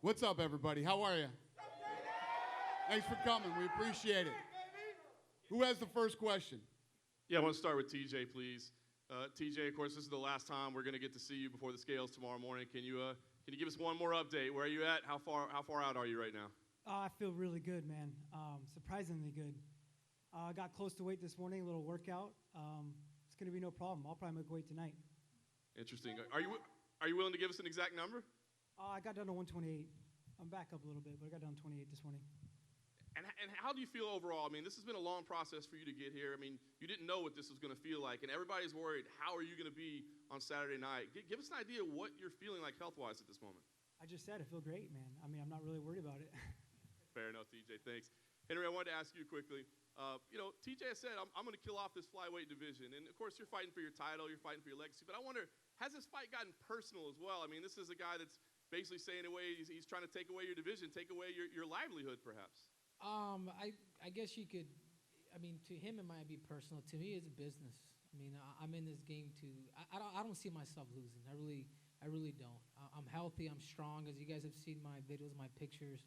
What's up, everybody? How are you? Thanks for coming. We appreciate it. Who has the first question? Yeah, I want to start with TJ, please. TJ, of course, this is the last time we're going to get to see you before the scales tomorrow morning. Can you give us one more update? Where are you at? How far out are you right now? I feel really good, man. Surprisingly good. I got close to weight this morning, a little workout. It's going to be no problem. I'll probably make weight tonight. Interesting. Are you willing to give us an exact number? I got down to 128. I'm back up a little bit, but I got down to 28 this morning. And how do you feel overall? I mean, this has been a long process for you to get here. I mean, you didn't know what this was going to feel like, and everybody's worried, how are you going to be on Saturday night? Give us an idea of what you're feeling like health-wise at this moment. I just said I feel great, man. I mean, I'm not really worried about it. Fair enough, TJ. Thanks. Henry, I wanted to ask you quickly. TJ has said, I'm going to kill off this flyweight division. And, of course, you're fighting for your title. You're fighting for your legacy. But I wonder, has this fight gotten personal as well? I mean, this is a guy that's basically saying he's trying to take away your division, take away your livelihood, perhaps. I guess you could, I mean, to him it might be personal. To me, it's business. I mean, I'm in this game I don't see myself losing. I really don't. I'm healthy. I'm strong. As you guys have seen my videos, my pictures,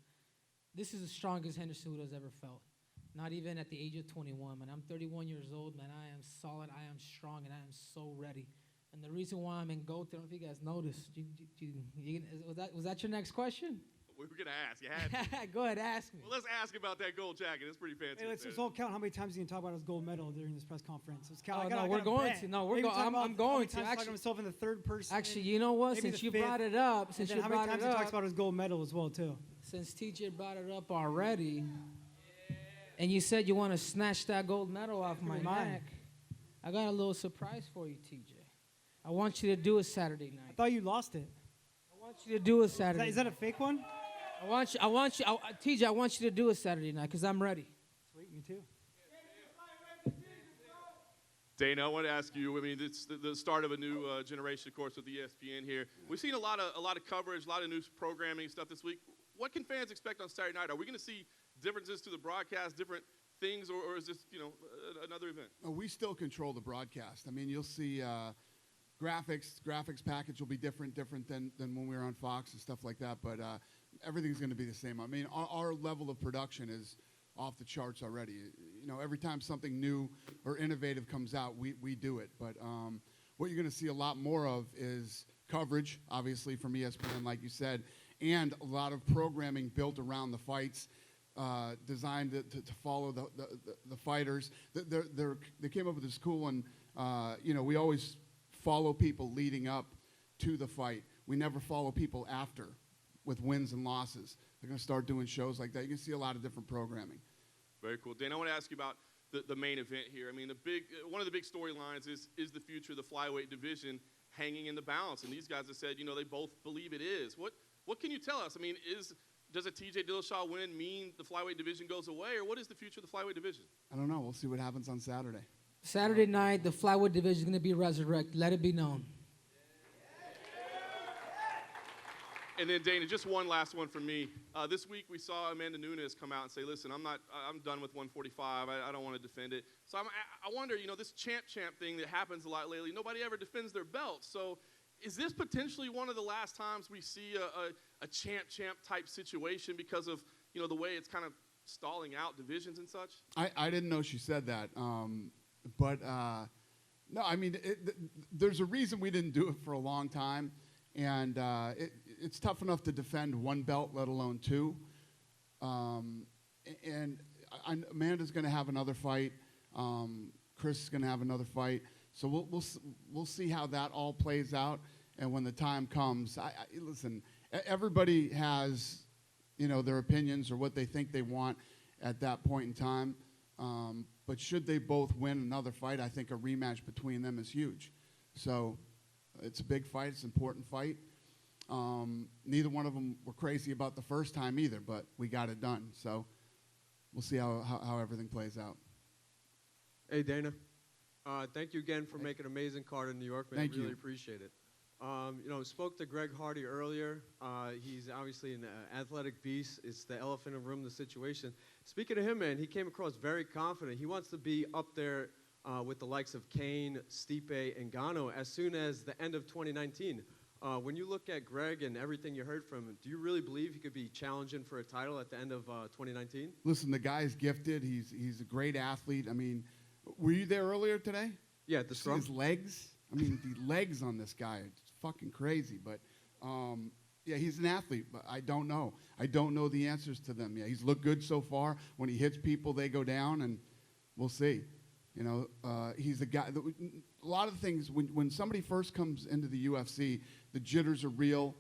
this is the strongest Henry Cejudo has ever felt. Not even at the age of 21, man. I'm 31 years old, man. I am solid. I am strong, and I am so ready. And the reason why I'm in GOAT, I don't know if you guys noticed. Was that your next question? We were going to ask. You had to. Go ahead, ask me. Well, let's ask about that gold jacket. It's pretty fancy. Hey, let's all count how many times you can talk about his gold medal during this press conference. Let's count. We're going to. No, we're going. I'm going to. Actually, myself in the third person. Actually, you know what? Since you brought it up, how many times he talks about his gold medal as well, too? Since TJ brought it up already, and you said you want to snatch that gold medal off my neck, I got a little surprise for you, TJ. I want you to do it Saturday night. I thought you lost it. I want you to do it Saturday. Is that a fake one? TJ, I want you to do it Saturday night because I'm ready. Sweet, me too. Dana, I want to ask you, I mean, it's the start of a new generation, of course, with ESPN here. We've seen a lot of coverage, a lot of new programming stuff this week. What can fans expect on Saturday night? Are we going to see differences to the broadcast, different things, or is this, another event? We still control the broadcast. I mean, you'll see graphics package will be different than when we were on Fox and stuff like that, but everything's going to be the same. I mean, our level of production is off the charts already. Every time something new or innovative comes out, we do it. But what you're going to see a lot more of is coverage, obviously, from ESPN, like you said, and a lot of programming built around the fights, designed to follow the fighters. They came up with this cool one. We always follow people leading up to the fight. We never follow people after with wins and losses. They're going to start doing shows like that. You can see a lot of different programming. Very cool. Dan, I want to ask you about the main event here. I mean, one of the big storylines is the future of the flyweight division hanging in the balance. And these guys have said, they both believe it is. What can you tell us? I mean, does a TJ Dillashaw win mean the flyweight division goes away, or what is the future of the flyweight division? I don't know. We'll see what happens on Saturday. Saturday night, the flyweight division is going to be resurrected. Let it be known. And then, Dana, just one last one from me. This week we saw Amanda Nunes come out and say, listen, I'm done with 145. I don't want to defend it. So I wonder, this champ thing that happens a lot lately, nobody ever defends their belt. So is this potentially one of the last times we see a champ type situation because of, the way it's kind of stalling out divisions and such? I didn't know she said that. No, I mean, there's a reason we didn't do it for a long time. And it's tough enough to defend one belt, let alone two. And Amanda's going to have another fight. Chris is going to have another fight. So we'll see how that all plays out. And when the time comes, listen, everybody has, their opinions or what they think they want at that point in time. But should they both win another fight, I think a rematch between them is huge. So it's a big fight. It's an important fight. Neither one of them were crazy about the first time either, but we got it done. So we'll see how everything plays out. Hey, Dana. Thank you again for making an amazing card in New York, man. Thank you. Really appreciate it. Spoke to Greg Hardy earlier. He's obviously an athletic beast. It's the elephant in the room, the situation. Speaking of him, man, he came across very confident. He wants to be up there with the likes of Kane, Stipe, and Ngannou as soon as the end of 2019. When you look at Greg and everything you heard from him, do you really believe he could be challenging for a title at the end of 2019? Listen, the guy's gifted. He's a great athlete. I mean, were you there earlier today? Yeah, at the See scrum. his legs? I mean, the legs on this guy, it's fucking crazy. But, yeah, he's an athlete, but I don't know. I don't know the answers to them. Yeah, he's looked good so far. When he hits people, they go down, and we'll see. You know, he's a guy. A lot of things, when somebody first comes into the UFC, the jitters are real.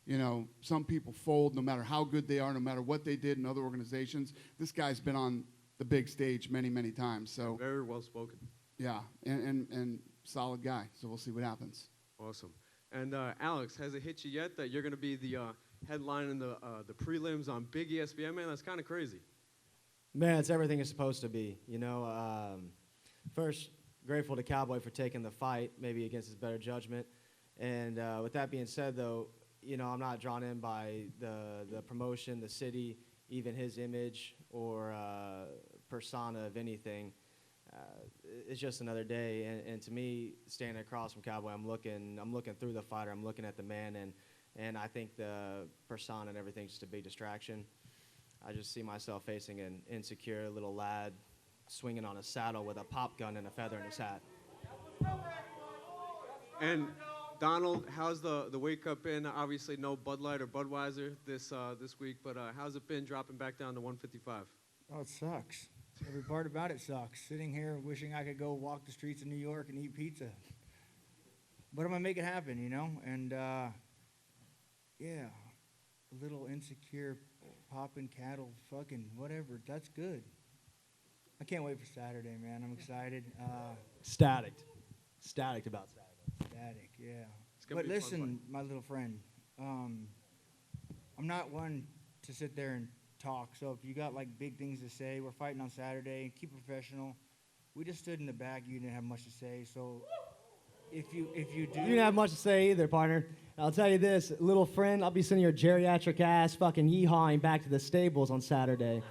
You know, some people fold no matter how good they are, no matter what they did in other organizations. This guy's been on the big stage many, many times. So Very well spoken. yeah, and solid guy. So we'll see what happens. Awesome. And Alex, has it hit you yet that you're going to be the headline in the prelims on Big ESPN? Man, that's kind of crazy. Man, it's everything it's supposed to be. You know, first, grateful to Cowboy for taking the fight, maybe against his better judgment. And with that being said, though, you know, I'm not drawn in by the promotion, the city, even his image or persona of anything. It's just another day, and to me, standing across from Cowboy, I'm looking through the fighter, I'm looking at the man, and I think the persona and everything's just a big distraction. I just see myself facing an insecure little lad swinging on a saddle with a pop gun and a feather in his hat. And Donald, how's the wake up been? Obviously, no Bud Light or Budweiser this week, but how's it been dropping back down to 155? Oh, it sucks. Every part about it sucks. Sitting here wishing I could go walk the streets of New York and eat pizza. But I'm going to make it happen, you know? And, yeah, a little insecure, popping cattle, fucking whatever. That's good. I can't wait for Saturday, man. I'm excited. Static about Saturday. Static, yeah. It's gonna But be a fun listen, my little friend, I'm not one to sit there and talk. So if you got like big things to say, we're fighting on Saturday. Keep it professional. We just stood in the back. You didn't have much to say. So if you do, You didn't have much to say either, partner. I'll tell you this, little friend, I'll be sending your geriatric ass fucking yeehawing back to the stables on Saturday.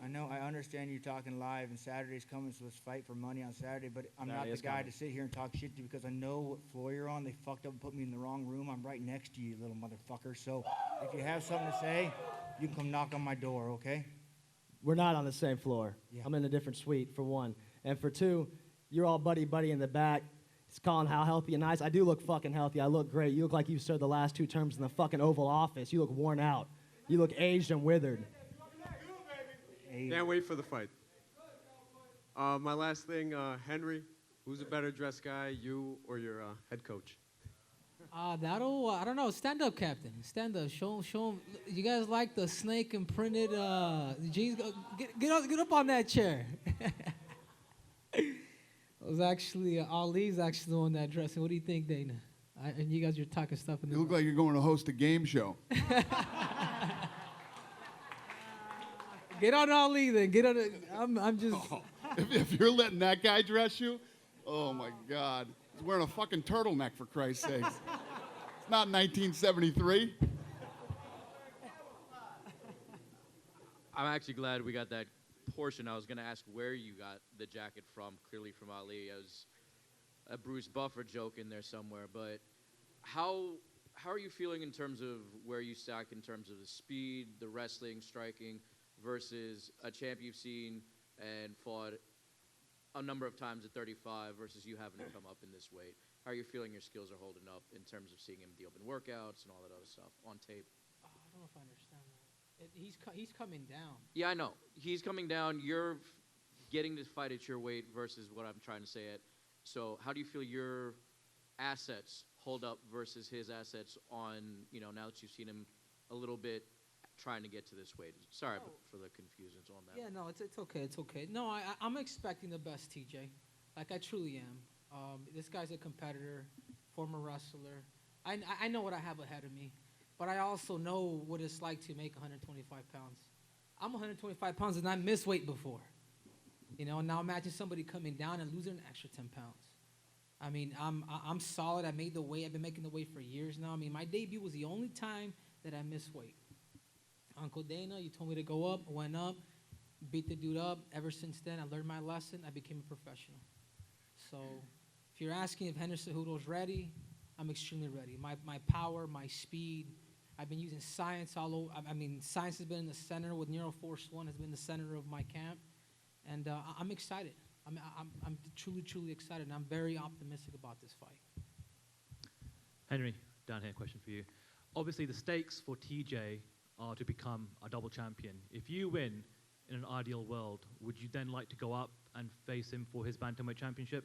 I know, I understand you talking live, and Saturday's coming, so let's fight for money on Saturday. But I'm not Saturday the is guy coming. to sit here and talk shit to you because I know what floor you're on. They fucked up and put me in the wrong room. I'm right next to you, little motherfucker. So if you have something to say, you can come knock on my door, okay? We're not on the same floor. Yeah. I'm in a different suite, for one. And for two, you're all buddy-buddy in the back. It's calling how healthy and nice. I do look fucking healthy. I look great. You look like you served the last 2 terms in the fucking Oval Office. You look worn out. You look aged and withered. Hey, Can't wait for the fight. My last thing, Henry, who's a better dressed guy, you or your head coach? I don't know. Stand up, Captain. Stand up. Show him. You guys like the snake and printed jeans? Get up on that chair. It was actually Ali's actually the one that dressed him. What do you think, Dana? And you guys are talking stuff in the You look like you're going to host a game show. Get on Ali then. Get on. I'm just. Oh, if you're letting that guy dress you, oh my God. He's wearing a fucking turtleneck, for Christ's sakes. It's not 1973. I'm actually glad we got that portion. I was going to ask where you got the jacket from, clearly from Ali. I was a Bruce Buffer joke in there somewhere. But how are you feeling in terms of where you stack in terms of the speed, the wrestling, striking, versus a champ you've seen and fought a number of times at 35 versus you having to come up in this weight? How are you feeling your skills are holding up in terms of seeing him the open workouts and all that other stuff on tape? I don't know if I understand that. He's coming down. Yeah, I know. He's coming down. You're getting to fight at your weight versus what I'm trying to say at. So how do you feel your assets hold up versus his assets on, now that you've seen him a little bit trying to get to this weight? Sorry for the confusions on that. Yeah, no, it's okay. It's okay. No, I'm expecting the best, TJ. Like, I truly am. This guy's a competitor, former wrestler. I know what I have ahead of me, but I also know what it's like to make 125 pounds. I'm 125 pounds and I missed weight before. Now imagine somebody coming down and losing an extra 10 pounds. I mean, I'm solid. I made the weight. I've been making the weight for years now. I mean, my debut was the only time that I missed weight. Uncle Dana, you told me to go up. I went up, beat the dude up. Ever since then, I learned my lesson. I became a professional. So if you're asking if Henry Cejudo's ready, I'm extremely ready. My power, my speed. I've been using science all over. I mean, science has been in the center with Neuroforce 1 has been the center of my camp. And I'm excited. I'm truly, truly excited, and I'm very optimistic about this fight. Henry, down here, question for you. Obviously, the stakes for TJ are to become a double champion. If you win in an ideal world, would you then like to go up and face him for his Bantamweight championship?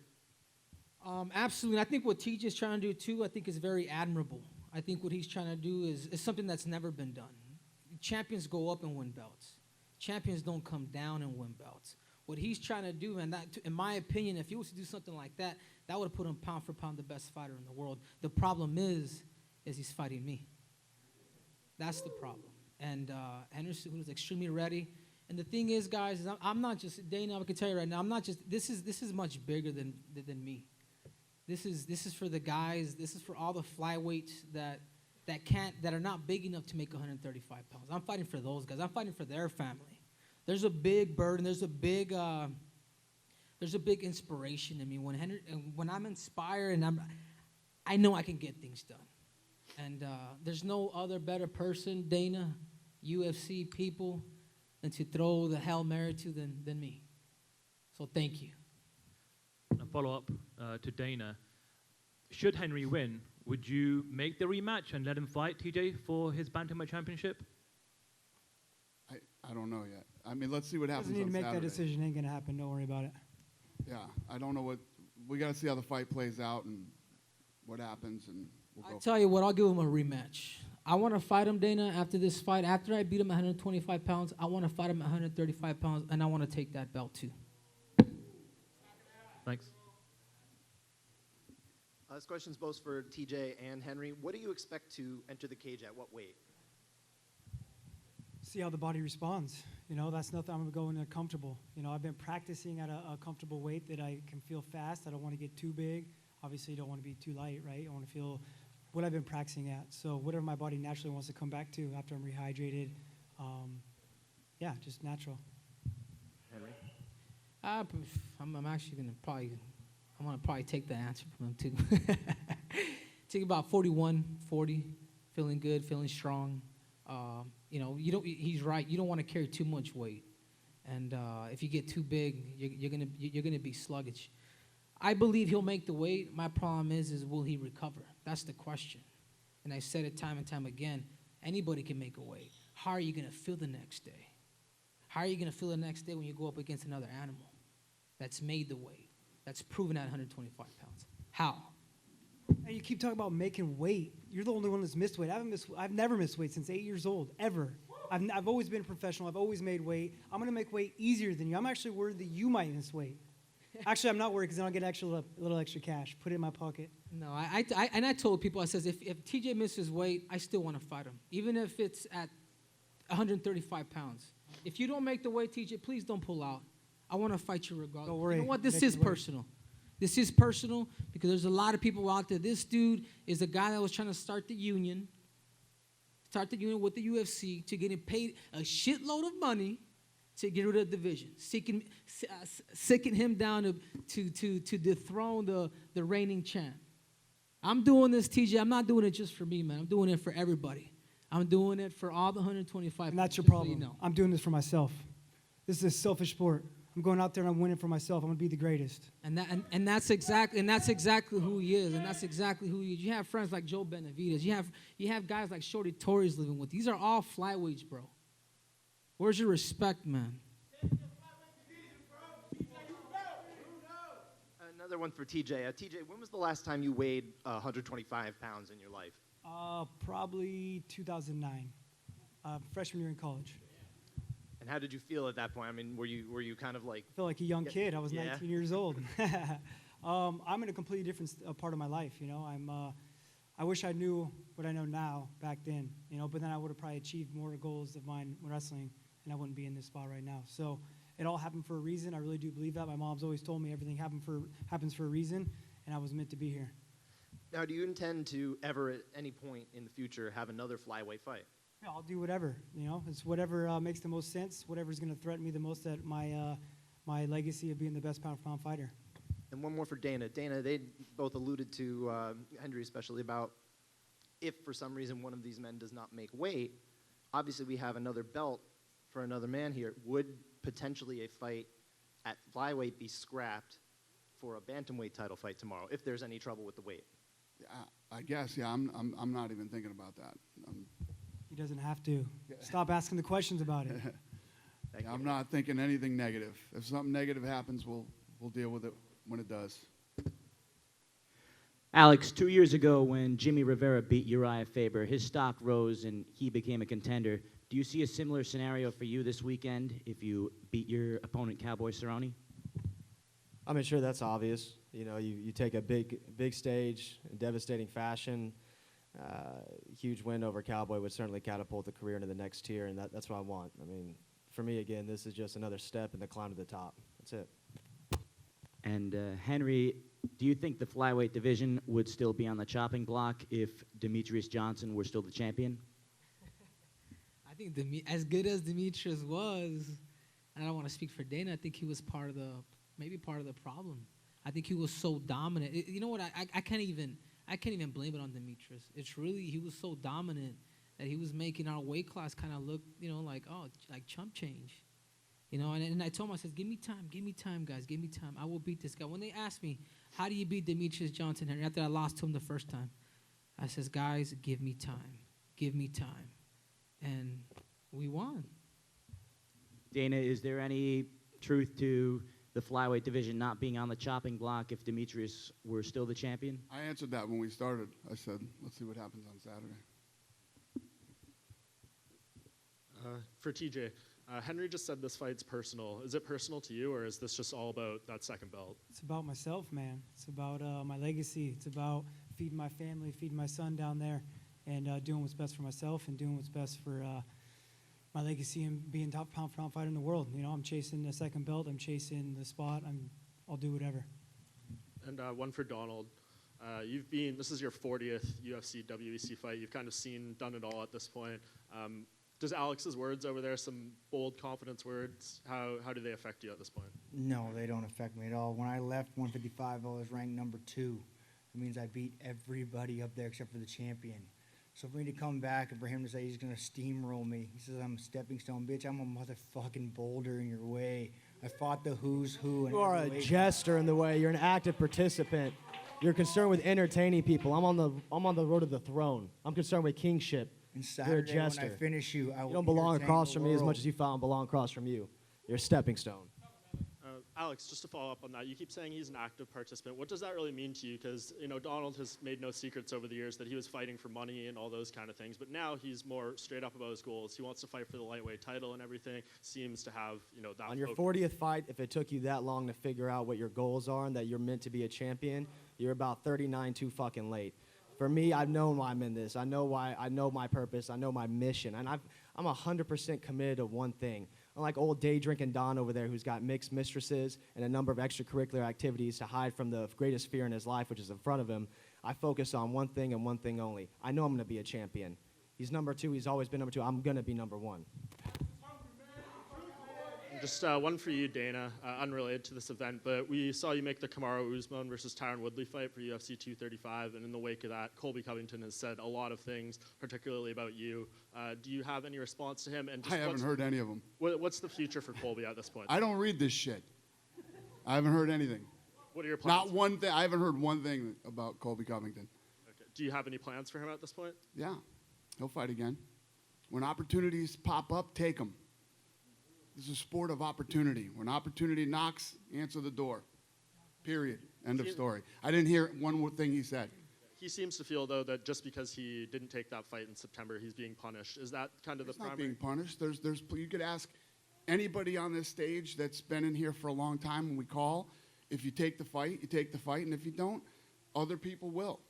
Absolutely. I think what TJ is trying to do, too, I think is very admirable. I think what he's trying to do is something that's never been done. Champions go up and win belts. Champions don't come down and win belts. What he's trying to do, and that, in my opinion, if he was to do something like that, that would have put him pound for pound the best fighter in the world. The problem is he's fighting me. That's the problem. And Henry Cejudo is extremely ready. And the thing is, guys, is I'm not just Dana. I can tell you right now, I'm not just. This is much bigger than me. This is for the guys. This is for all the flyweights that are not big enough to make 135 pounds. I'm fighting for those guys. I'm fighting for their family. There's a big burden. There's a big inspiration in me when I'm inspired and I know I can get things done. And there's no other better person, Dana, UFC people, than to throw the Hail Mary to than me. So thank you. A follow-up to Dana. Should Henry win, would you make the rematch and let him fight TJ for his Bantamweight championship? I don't know yet. I mean, let's see what happens. Doesn't need to make Saturday. that decision. Ain't gonna happen. Don't worry about it. Yeah, I don't know what. We got to see how the fight plays out and what happens, and we'll go. I'll tell you what, I'll give him a rematch. I want to fight him, Dana, after this fight. After I beat him at 125 pounds, I want to fight him at 135 pounds, and I want to take that belt too. Thanks. This question's both for TJ and Henry. What do you expect to enter the cage at? What weight? See how the body responds. You know, that's nothing. I'm going to comfortable. You know, I've been practicing at a comfortable weight that I can feel fast. I don't want to get too big. Obviously, you don't want to be too light, right? I want to feel what I've been practicing at. So whatever my body naturally wants to come back to after I'm rehydrated, yeah, just natural. Henry? I'm actually going to probably take the answer from him too. Take about 41, 40, feeling good, feeling strong. You know, he's right. You don't want to carry too much weight, and if you get too big, you're gonna be sluggish. I believe he'll make the weight. My problem is will he recover? That's the question. And I said it time and time again. Anybody can make a weight. How are you gonna feel the next day? How are you gonna feel the next day when you go up against another animal that's made the weight, that's proven at 125 pounds? How? And you keep talking about making weight. You're the only one that's missed weight. I've never missed weight since 8 years old, ever. I've always been a professional. I've always made weight. I'm going to make weight easier than you. I'm actually worried that you might miss weight. Actually, I'm not worried because then I'll get a little extra cash. Put it in my pocket. No, I told people, I says, if TJ misses weight, I still want to fight him, even if it's at 135 pounds. If you don't make the weight, TJ, please don't pull out. I want to fight you regardless. Don't worry. You know what? This Make is the weight. personal. This is personal because there's a lot of people out there. This dude is a guy that was trying to start the union with the UFC to get him paid a shitload of money to get rid of the division, sicking him down to dethrone the reigning champ. I'm doing this, TJ. I'm not doing it just for me, man. I'm doing it for everybody. I'm doing it for all the 125. And that's your just so problem. you know. I'm doing this for myself. This is a selfish sport. I'm going out there and I'm winning for myself. I'm going to be the greatest. And that's exactly who he is. And that's exactly who he is. You have friends like Joe Benavidez. You have guys like Shorty Torres living with. These are all flyweights, bro. Where's your respect, man? Another one for TJ. TJ, when was the last time you weighed 125 pounds in your life? Probably 2009, freshman year in college. And how did you feel at that point? I mean, were you kind of like? I felt like a young kid. I was Yeah. 19 years old. I'm in a completely different part of my life. You know, I wish I knew what I know now back then. You know, but then I would have probably achieved more goals of mine in wrestling, and I wouldn't be in this spot right now. So it all happened for a reason. I really do believe that. My mom's always told me everything happens for a reason, and I was meant to be here. Now, do you intend to ever, at any point in the future, have another flyweight fight? Yeah, I'll do whatever. You know, it's whatever makes the most sense. Whatever's going to threaten me the most at my legacy of being the best pound-for-pound fighter. And one more for Dana. Dana, they both alluded to, Henry especially, about if for some reason one of these men does not make weight, obviously we have another belt for another man here. Would potentially a fight at flyweight be scrapped for a bantamweight title fight tomorrow if there's any trouble with the weight? I guess, yeah. I'm not even thinking about that. He doesn't have to. Stop asking the questions about it. I'm not thinking anything negative. If something negative happens, we'll deal with it when it does. Alex, 2 years ago when Jimmy Rivera beat Uriah Faber, his stock rose and he became a contender. Do you see a similar scenario for you this weekend if you beat your opponent, Cowboy Cerrone? I mean, sure, that's obvious. You know, you take a big stage in devastating fashion. Huge win over Cowboy would certainly catapult the career into the next tier, and that's what I want. I mean, for me, again, this is just another step in the climb to the top. That's it. And Henry, do you think the flyweight division would still be on the chopping block if Demetrius Johnson were still the champion? I think as good as Demetrius was, and I don't want to speak for Dana, I think he was maybe part of the problem. I think he was so dominant. You know what? I can't even blame it on Demetrius. It's really, he was so dominant that he was making our weight class kind of look, like chump change. And I told him, I said, give me time, guys, give me time. I will beat this guy. When they asked me, how do you beat Demetrius Johnson, Henry, after I lost to him the first time, I says, guys, give me time. And we won. Dana, is there any truth to the flyweight division not being on the chopping block if Demetrius were still the champion? I answered that when we started. I said, let's see what happens on Saturday. For TJ, Henry just said this fight's personal. Is it personal to you, or is this just all about that second belt? It's about myself, man. It's about my legacy. It's about feeding my family, feeding my son down there, and doing what's best for myself and doing what's best for my legacy and being top pound-for-pound fighter in the world. I'm chasing the second belt. I'm chasing the spot. I'll do whatever. And one for Donald. This is your 40th UFC WEC fight. You've kind of done it all at this point. Does Alex's words over there, some bold confidence words, how do they affect you at this point? No, they don't affect me at all. When I left 155, I was ranked number 2. It means I beat everybody up there except for the champion. So for me to come back and for him to say he's going to steamroll me, he says I'm a stepping stone, bitch, I'm a motherfucking boulder in your way. I fought the who's who. You are a jester in the way. You're an active participant. You're concerned with entertaining people. I'm on the road to the throne. I'm concerned with kingship. And Saturday, You're a jester. when I finish you, I will You don't belong entertain across the from me as world. much as you belong across from you. You're a stepping stone. Alex, just to follow up on that, you keep saying he's an active participant. What does that really mean to you? Because Donald has made no secrets over the years that he was fighting for money and all those kind of things, but now he's more straight up about his goals. He wants to fight for the lightweight title and everything. Seems to have that. On your 40th fight, if it took you that long to figure out what your goals are and that you're meant to be a champion, you're about 39 too fucking late. For me, I've known why I'm in this. I know why. I know my purpose. I know my mission, and I'm 100% committed to one thing. Unlike old day drinking Don over there, who's got mixed mistresses and a number of extracurricular activities to hide from the greatest fear in his life, which is in front of him, I focus on one thing and one thing only. I know I'm going to be a champion. He's number 2. He's always been number 2. I'm going to be number 1. Just one for you, Dana, unrelated to this event, but we saw you make the Kamaru Usman versus Tyron Woodley fight for UFC 235, and in the wake of that, Colby Covington has said a lot of things, particularly about you. Do you have any response to him? And just I haven't heard any of them. What's the future for Colby at this point? I don't read this shit. I haven't heard anything. What are your plans? Not one thing. I haven't heard one thing about Colby Covington. Okay. Do you have any plans for him at this point? Yeah, he'll fight again. When opportunities pop up, take them. This is a sport of opportunity. When opportunity knocks, answer the door. Period. End of story. I didn't hear one more thing he said. He seems to feel, though, that just because he didn't take that fight in September, he's being punished. Is that kind of the primary? Not being punished. You could ask anybody on this stage that's been in here for a long time when we call. If you take the fight, you take the fight, and if you don't, other people will.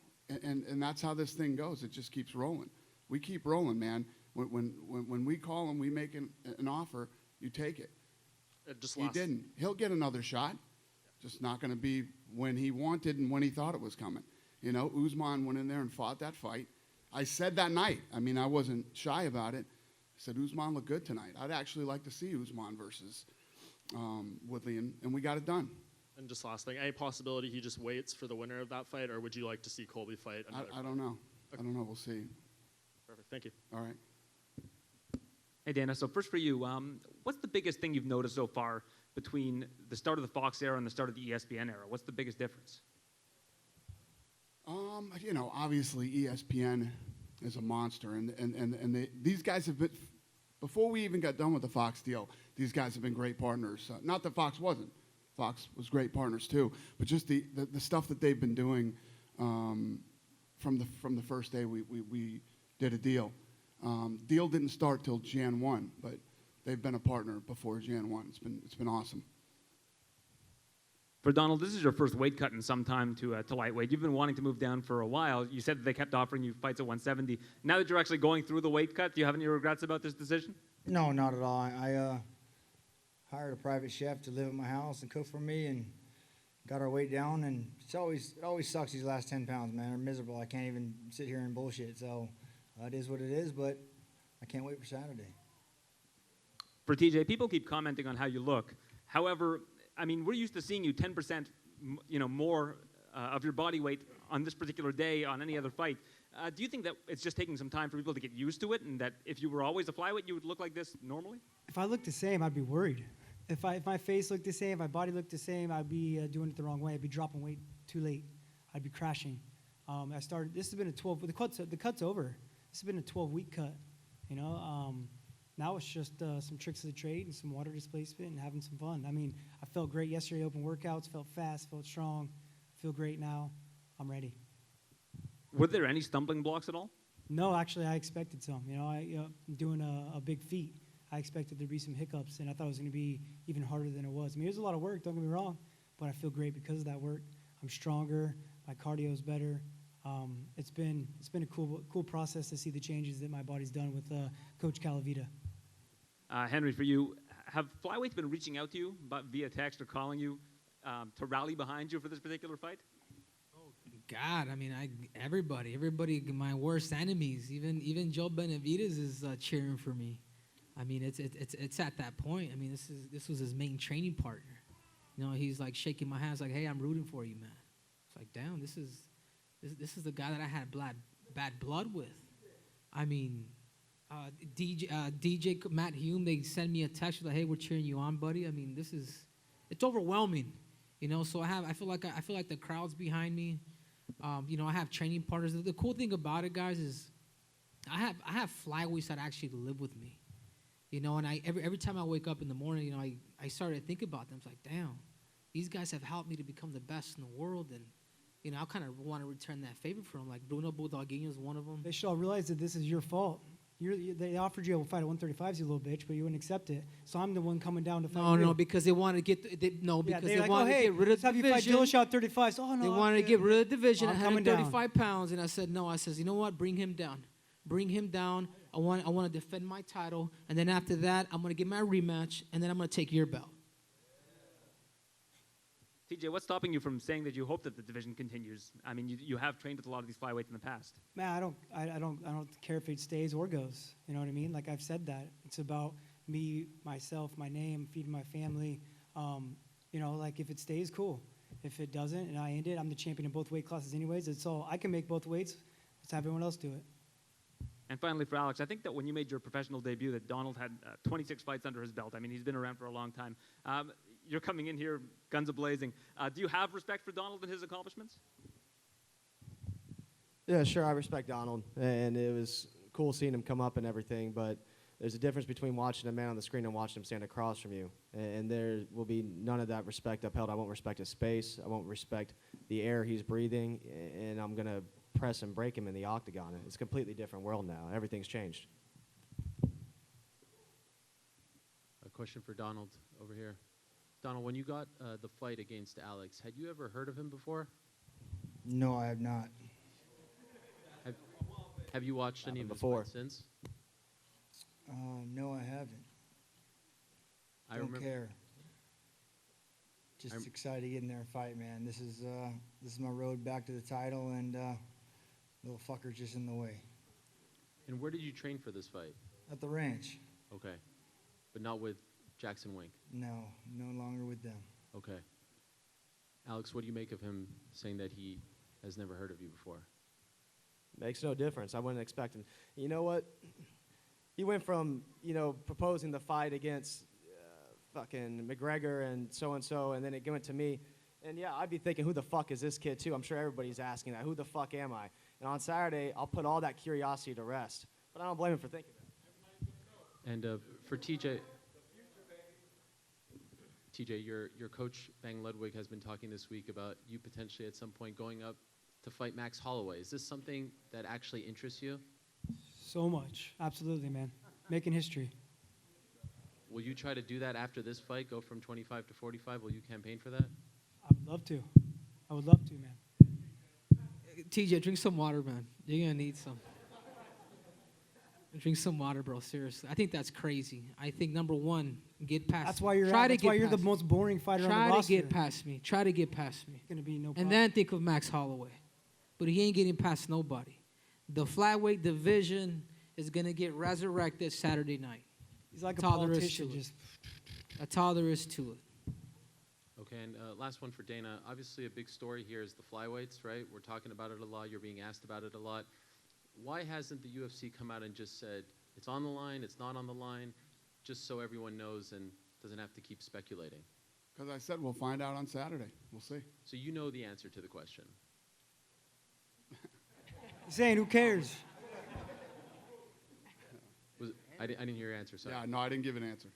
And that's how this thing goes. It just keeps rolling. We keep rolling, man. When we call and we make an offer, you take it. He didn't. He'll get another shot. Just not going to be when he wanted and when he thought it was coming. Usman went in there and fought that fight. I said that night. I mean, I wasn't shy about it. I said, Usman looked good tonight. I'd actually like to see Usman versus Woodley, and we got it done. And just last thing, any possibility he just waits for the winner of that fight, or would you like to see Colby fight another I don't know. I don't know. We'll see. Perfect. Thank you. All right. Hey, Dana, so first for you, what's the biggest thing you've noticed so far between the start of the Fox era and the start of the ESPN era? What's the biggest difference? Obviously ESPN is a monster, and these guys have been, before we even got done with the Fox deal, these guys have been great partners. Not that Fox wasn't. Fox was great partners too, but just the stuff that they've been doing from the first day we did a deal. Deal didn't start till Jan 1, but they've been a partner before Jan 1. It's been awesome. For Donald, this is your first weight cut in some time to lightweight. You've been wanting to move down for a while. You said that they kept offering you fights at 170. Now that you're actually going through the weight cut, do you have any regrets about this decision? No, not at all. I hired a private chef to live at my house and cook for me, and got our weight down. And it always sucks these last 10 pounds, man. I'm miserable. I can't even sit here and bullshit. So it is what it is, but I can't wait for Saturday. For TJ, people keep commenting on how you look. However, I mean, we're used to seeing you 10%, more of your body weight on this particular day on any other fight. Do you think that it's just taking some time for people to get used to it, and that if you were always a flyweight, you would look like this normally? If I looked the same, I'd be worried. If my face looked the same, if my body looked the same, I'd be doing it the wrong way. I'd be dropping weight too late. I'd be crashing. This has been a 12, the cut's over. This has been a 12-week cut, Now it's just some tricks of the trade and some water displacement and having some fun. I mean, I felt great yesterday, open workouts, felt fast, felt strong, feel great now. I'm ready. Were there any stumbling blocks at all? No, actually, I expected some. Doing a big feat, I expected there'd be some hiccups, and I thought it was going to be even harder than it was. I mean, it was a lot of work, don't get me wrong, but I feel great because of that work. I'm stronger, my cardio's better. It's been a cool process to see the changes that my body's done with Coach Calavita. Henry, for you, have flyweights been reaching out to you via text or calling you to rally behind you for this particular fight? God, I mean, everybody, my worst enemies, even Joe Benavidez is cheering for me. I mean, it's at that point. I mean, this was his main training partner. He's like shaking my hands, like, "Hey, I'm rooting for you, man." It's like, damn, this is the guy that I had bad blood with. I mean, DJ Matt Hume, they send me a text like, "Hey, we're cheering you on, buddy." I mean, it's overwhelming, So I feel like the crowd's behind me. I have training partners. The cool thing about it, guys, is I have flyweights that actually live with me. And every time I wake up in the morning, I started to think about them. It's like, damn, these guys have helped me to become the best in the world, and I kind of want to return that favor for them. Like Bruno Bulldoguinho is one of them. They should all realize that this is your fault. They offered you a fight at 135, you little bitch, but you wouldn't accept it. So I'm the one coming down to fight you. No, because they wanted to get they wanted to get rid of the division. Have you fight Dillashaw at 35. So, they wanted to get rid of the division at 135 pounds, and I said no. I says, you know what? Bring him down. Bring him down. I want to defend my title, and then after that, I'm going to get my rematch, and then I'm going to take your belt. TJ, what's stopping you from saying that you hope that the division continues? I mean, you have trained with a lot of these flyweights in the past. Man, I don't care if it stays or goes. You know what I mean? Like I've said that. It's about me, myself, my name, feeding my family. Like if it stays, cool. If it doesn't and I end it, I'm the champion in both weight classes anyways. It's all I can make both weights. Let's have everyone else do it. And finally, for Alex, I think that when you made your professional debut, that Donald had 26 fights under his belt. I mean, he's been around for a long time. You're coming in here, guns a-blazing. Do you have respect for Donald and his accomplishments? Yeah, sure, I respect Donald, and it was cool seeing him come up and everything, but there's a difference between watching a man on the screen and watching him stand across from you, and there will be none of that respect upheld. I won't respect his space. I won't respect the air he's breathing, and I'm going to press and break him in the octagon. It's a completely different world now. Everything's changed. A question for Donald over here. Donald, when you got the fight against Alex, had you ever heard of him before? No, I have not. Have you watched any of his before fights since? No, I haven't. Don't care. Just excited to get in there and fight, man. This is my road back to the title, and little fucker's just in the way. And where did you train for this fight? At the ranch. Okay. But not with Jackson Wink? No, no longer with them. Okay. Alex, what do you make of him saying that he has never heard of you before? Makes no difference. I wouldn't expect him. You know what? He went from, proposing the fight against fucking McGregor and so, and then it went to me. And, yeah, I'd be thinking, who the fuck is this kid, too? I'm sure everybody's asking that. Who the fuck am I? And on Saturday, I'll put all that curiosity to rest. But I don't blame him for thinking that. And for TJ, your coach, Bang Ludwig, has been talking this week about you potentially at some point going up to fight Max Holloway. Is this something that actually interests you? So much. Absolutely, man. Making history. Will you try to do that after this fight, go from 25 to 45? Will you campaign for that? I would love to. I would love to, man. TJ, drink some water, man. You're going to need some. Drink some water, bro. Seriously. I think that's crazy. I think, number one, get past That's me. why you're the most boring fighter on the roster. Try to get past me. Try to get past me. Going to be no problem. And then think of Max Holloway. But he ain't getting past nobody. The flyweight division is going to get resurrected Saturday night. He's like a politician. That's all there is to it. Okay, and last one for Dana. Obviously, a big story here is the flyweights, right? We're talking about it a lot. You're being asked about it a lot. Why hasn't the UFC come out and just said, it's on the line, it's not on the line, just so everyone knows and doesn't have to keep speculating? Because I said we'll find out on Saturday. We'll see. So you know the answer to the question. He's saying, who cares? I didn't hear your answer, sorry. Yeah, no, I didn't give an answer.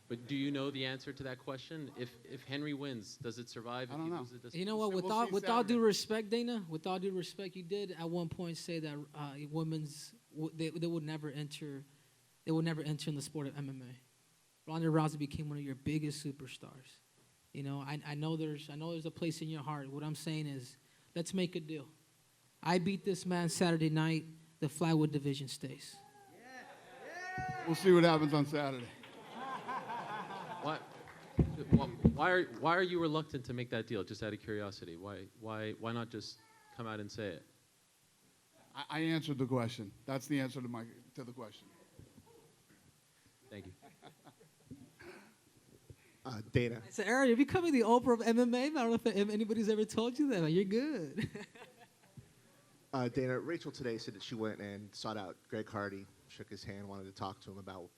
But do you know the answer to that question? If Henry wins, does it survive? I don't know. You know what? With all due respect, Dana, with all due respect, you did at one point say that they would never enter. They would never enter in the sport of MMA. Ronda Rousey became one of your biggest superstars. You know, I know there's a place in your heart. What I'm saying is, let's make a deal. I beat this man Saturday night. The flyweight division stays. We'll see what happens on Saturday. Why are you reluctant to make that deal? Just out of curiosity, why not just come out and say it? I answered the question. That's the answer to the question. Thank you. Dana. So, Aaron, you're becoming the Oprah of MMA. I don't know if anybody's ever told you that. You're good. Dana, Rachel today said that she went and sought out Greg Hardy, shook his hand, wanted to talk to him about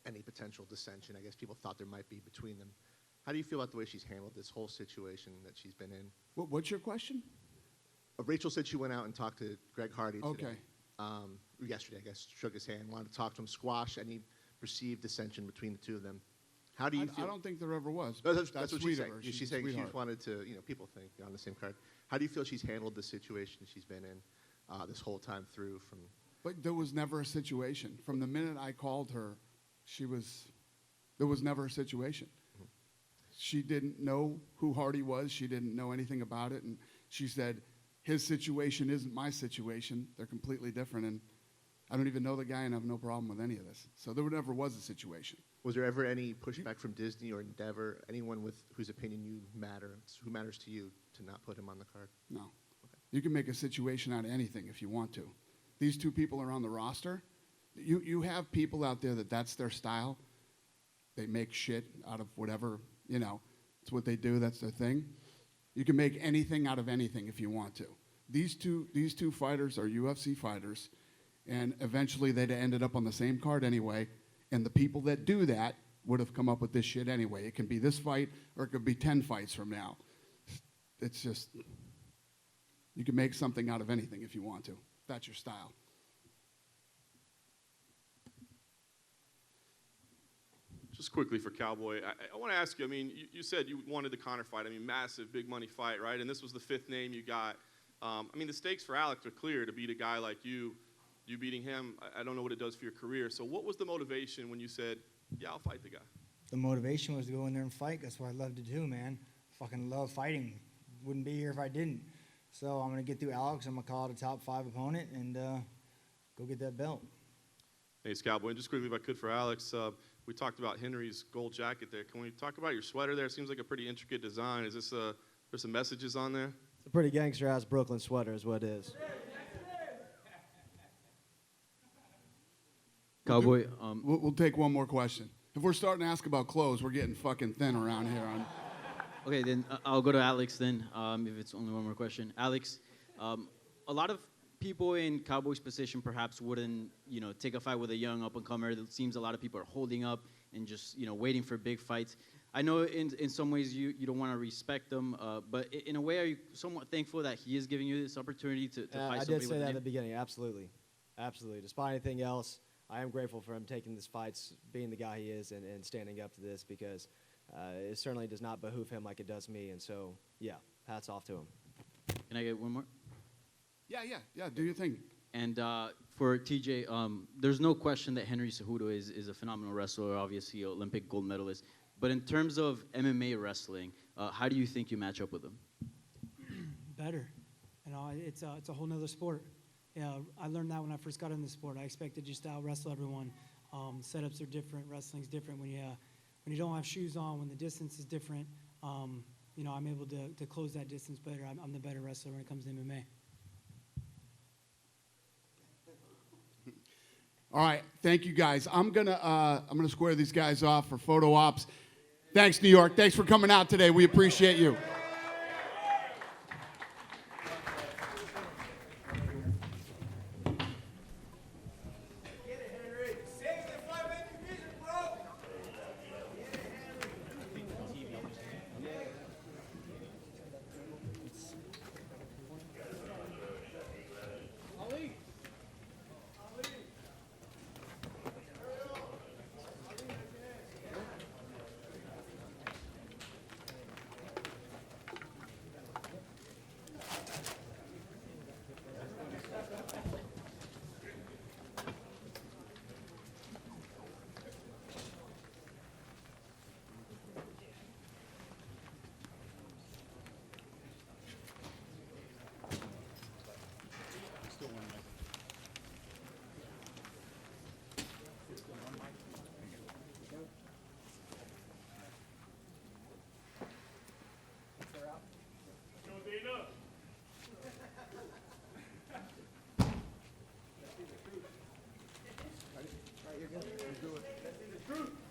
any potential dissension. I guess people thought there might be between them. How do you feel about the way she's handled this whole situation that she's been in? What's your question? Rachel said she went out and talked to Greg Hardy today. Okay. Yesterday, I guess, shook his hand, wanted to talk to him, squash any perceived dissension between the two of them. How do you feel? I don't think there ever was. That's what she's saying. She's saying she sweetheart. wanted to, people think on the same card. How do you feel she's handled the situation she's been in this whole time through? But there was never a situation. From the minute I called her, there was never a situation. Mm-hmm. She didn't know who Hardy was. She didn't know anything about it. And she said, his situation isn't my situation. They're completely different. And I don't even know the guy and I have no problem with any of this. So there never was a situation. Was there ever any pushback from Disney or Endeavor, anyone with whose opinion who matters to you, to not put him on the card? No. Okay. You can make a situation out of anything if you want to. These two people are on the roster. You have people out there that's their style. They make shit out of whatever, it's what they do, that's their thing. You can make anything out of anything if you want to. These two fighters are UFC fighters, and eventually they'd ended up on the same card anyway, and the people that do that would have come up with this shit anyway. It can be this fight, or it could be 10 fights from now. It's just, you can make something out of anything if you want to. That's your style. Just quickly for Cowboy, I want to ask you, you said you wanted the Conor fight. Massive, big money fight, right? And this was the 5th name you got. The stakes for Alex are clear. To beat a guy like you beating him, I don't know what it does for your career. So what was the motivation when you said, yeah, I'll fight the guy? The motivation was to go in there and fight. That's what I love to do, man. Fucking love fighting. Wouldn't be here if I didn't. So I'm going to get through Alex. I'm going to call it a top 5 opponent and go get that belt. Thanks, Cowboy. And just quickly, if I could, for Alex, we talked about Henry's gold jacket there. Can we talk about your sweater there? It seems like a pretty intricate design. Is this there's some messages on there? It's a pretty gangster-ass Brooklyn sweater is what it is. Cowboy, we'll take one more question. If we're starting to ask about clothes, we're getting fucking thin around here. Okay, then I'll go to Alex then, if it's only one more question. Alex, a lot of people in Cowboys' position perhaps wouldn't, take a fight with a young up-and-comer. It seems a lot of people are holding up and just, waiting for big fights. I know in some ways you don't want to respect them, but in a way, are you somewhat thankful that he is giving you this opportunity to fight somebody with I did say a that at name? the beginning. Absolutely. Absolutely. Despite anything else, I am grateful for him taking this fight, being the guy he is, and standing up to this because it certainly does not behoove him like it does me. And so, yeah, hats off to him. Can I get one more? Yeah, do your thing. And for TJ, there's no question that Henry Cejudo is a phenomenal wrestler, obviously Olympic gold medalist. But in terms of MMA wrestling, how do you think you match up with him? Better. It's a whole nother sport. Yeah, I learned that when I first got in the sport. I expected just to out-wrestle everyone. Setups are different. Wrestling's different when you don't have shoes on, when the distance is different. I'm able to close that distance better. I'm the better wrestler when it comes to MMA. All right, thank you guys. I'm gonna square these guys off for photo ops. Thanks, New York. Thanks for coming out today. We appreciate you. Let's see the truth.